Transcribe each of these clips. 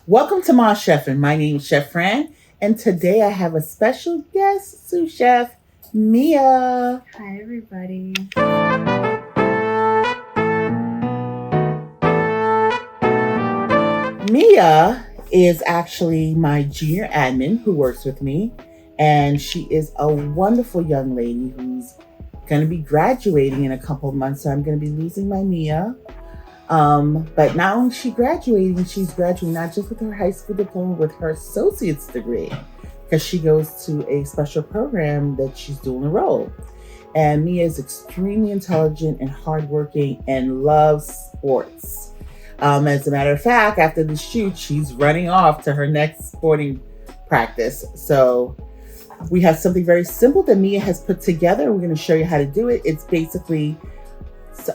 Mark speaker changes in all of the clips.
Speaker 1: Welcome to my chefing. My name is Chef Fran, and today I have a special guest, sous chef Mia.
Speaker 2: Hi, everybody.
Speaker 1: Mia is actually my junior admin who works with me, and she is a wonderful young lady who's going to be graduating in a couple of months. So I'm going to be losing my Mia. But not only she's graduating not just with her high school diploma, with her associate's degree, because she goes to a special program that she's dual enrolled. And Mia is extremely intelligent and hardworking and loves sports. As a matter of fact, after the shoot, she's running off to her next sporting practice. So we have something very simple that Mia has put together. We're going to show you how to do it. It's basically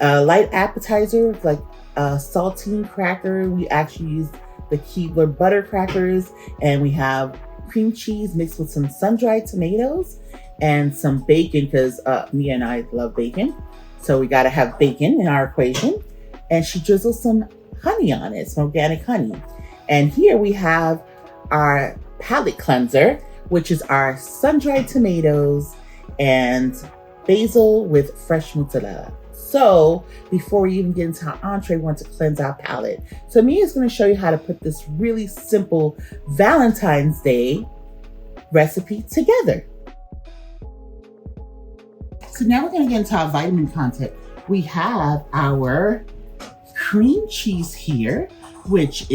Speaker 1: a light appetizer, like a saltine cracker. We actually use the Keebler butter crackers, and we have cream cheese mixed with some sun-dried tomatoes and some bacon, because Mia and I love bacon. So we got to have bacon in our equation. And she drizzles some honey on it, some organic honey. And here we have our palate cleanser, which is our sun-dried tomatoes and basil with fresh mozzarella. So before we even get into our entree, we want to cleanse our palate. So Mia is going to show you how to put this really simple Valentine's Day recipe together. So now we're going to get into our vitamin content. We have our cream cheese here, which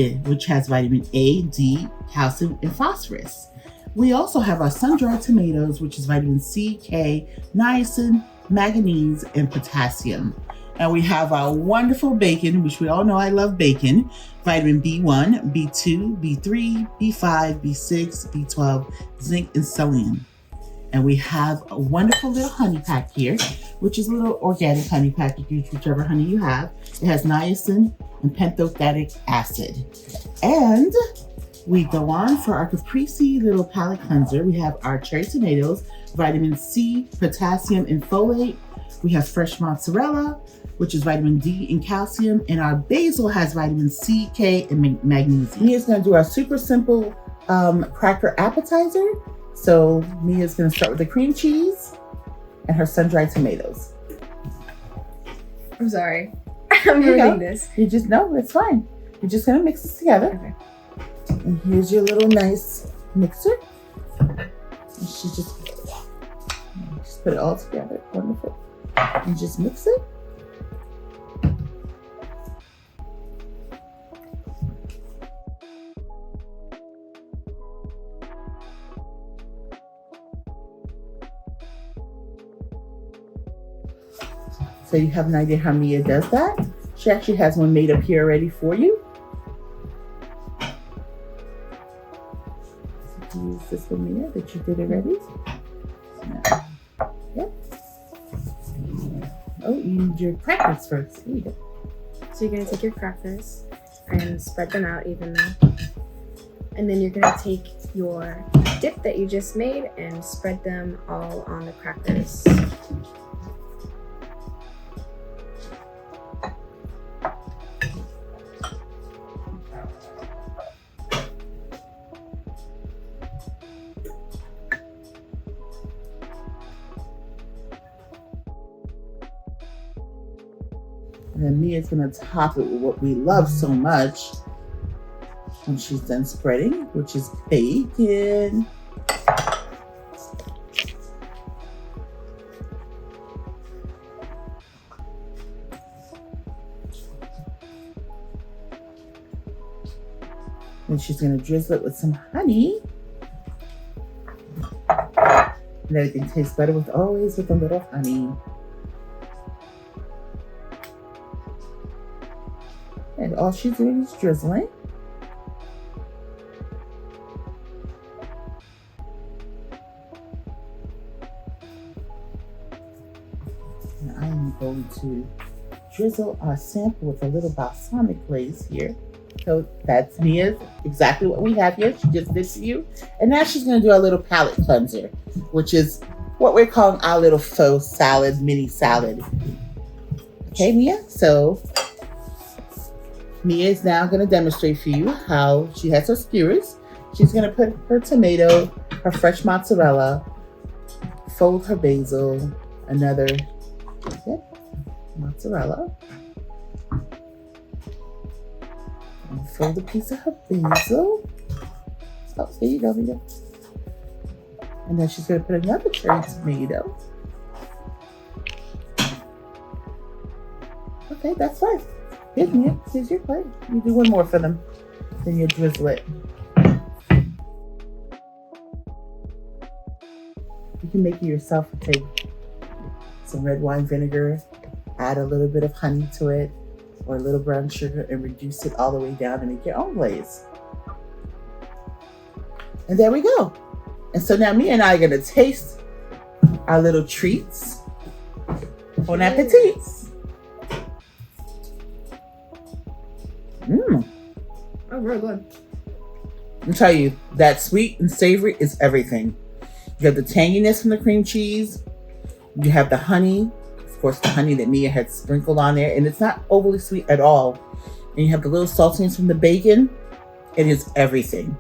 Speaker 1: has vitamin A, D, calcium, and phosphorus. We also have our sun-dried tomatoes, which is vitamin C, K, niacin, manganese, and potassium. And we have our wonderful bacon, which we all know I love bacon, vitamin B1, B2, B3, B5, B6, B12, zinc, and selenium. And we have a wonderful little honey pack here, which is a little organic honey pack. You can use whichever honey you have. It has niacin and pentothalic acid. And we go on for our caprese little palate cleanser. We have our cherry tomatoes, vitamin C, potassium, and folate. We have fresh mozzarella, which is vitamin D and calcium. And our basil has vitamin C, K, and magnesium. Mia's gonna do our super simple cracker appetizer. So Mia's gonna start with the cream cheese and her sun-dried tomatoes.
Speaker 2: I'm sorry. I'm ruining this.
Speaker 1: You just, no, it's fine. You're just gonna mix this together.
Speaker 2: Okay.
Speaker 1: And here's your little nice mixer. And she just put it all together. Wonderful. And just mix it. So you have an idea how Mia does that. She actually has one made up here already for you. So use this one, Mia, that you did already. Yep. Oh, you need your crackers first. Here you go.
Speaker 2: So you're going to take your crackers and spread them out evenly. And then you're going to take your dip that you just made and spread them all on the crackers.
Speaker 1: And then Mia's gonna top it with what we love so much when she's done spreading, which is bacon. And she's gonna drizzle it with some honey. And everything tastes better with a little honey. And all she's doing is drizzling. And I am going to drizzle our sample with a little balsamic glaze here. So that's Mia's, exactly what we have here. She just did to you. And now she's gonna do our little palate cleanser, which is what we're calling our little faux salad, mini salad. Okay, Mia? So Mia is now going to demonstrate for you how she has her skewers. She's going to put her tomato, her fresh mozzarella, fold her basil, another mozzarella, and fold a piece of her basil. Oh, here you go, Mia. And then she's going to put another cherry tomato. Okay, that's fine. Here's Mia. Here's your plate. You do one more for them. Then you drizzle it. You can make it yourself. Take some red wine vinegar, add a little bit of honey to it, or a little brown sugar, and reduce it all the way down and make your own glaze. And there we go. And so now Mia and I are going to taste our little treats. Bon appetit.
Speaker 2: Oh, really good.
Speaker 1: I'll tell you, that sweet and savory is everything. You have the tanginess from the cream cheese. You have the honey. Of course, the honey that Mia had sprinkled on there. And it's not overly sweet at all. And you have the little saltiness from the bacon. It is everything.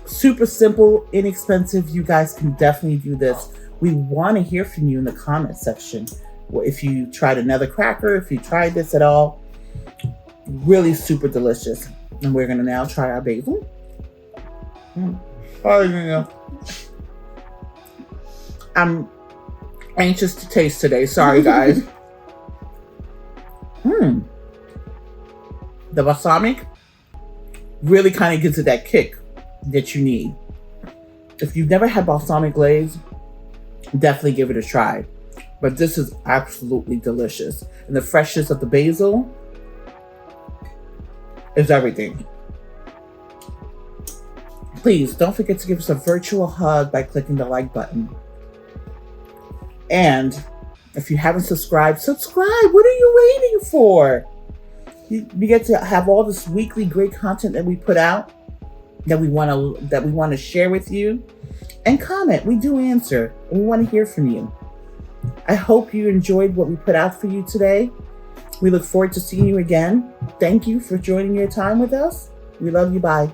Speaker 1: Super simple, inexpensive. You guys can definitely do this. We want to hear from you in the comment section. If you tried another cracker, if you tried this at all. Really super delicious. And we're going to now try our basil. Oh, yeah. I'm anxious to taste today. Sorry, guys. The balsamic really kind of gives it that kick that you need. If you've never had balsamic glaze, definitely give it a try. But this is absolutely delicious. And the freshness of the basil is everything. Please don't forget to give us a virtual hug by clicking the like button. And if you haven't subscribed, subscribe. What are you waiting for? You get to have all this weekly great content that we put out, that we want to share with you. And comment. We do answer. And we want to hear from you. I hope you enjoyed what we put out for you today. We look forward to seeing you again. Thank you for joining your time with us. We love you. Bye.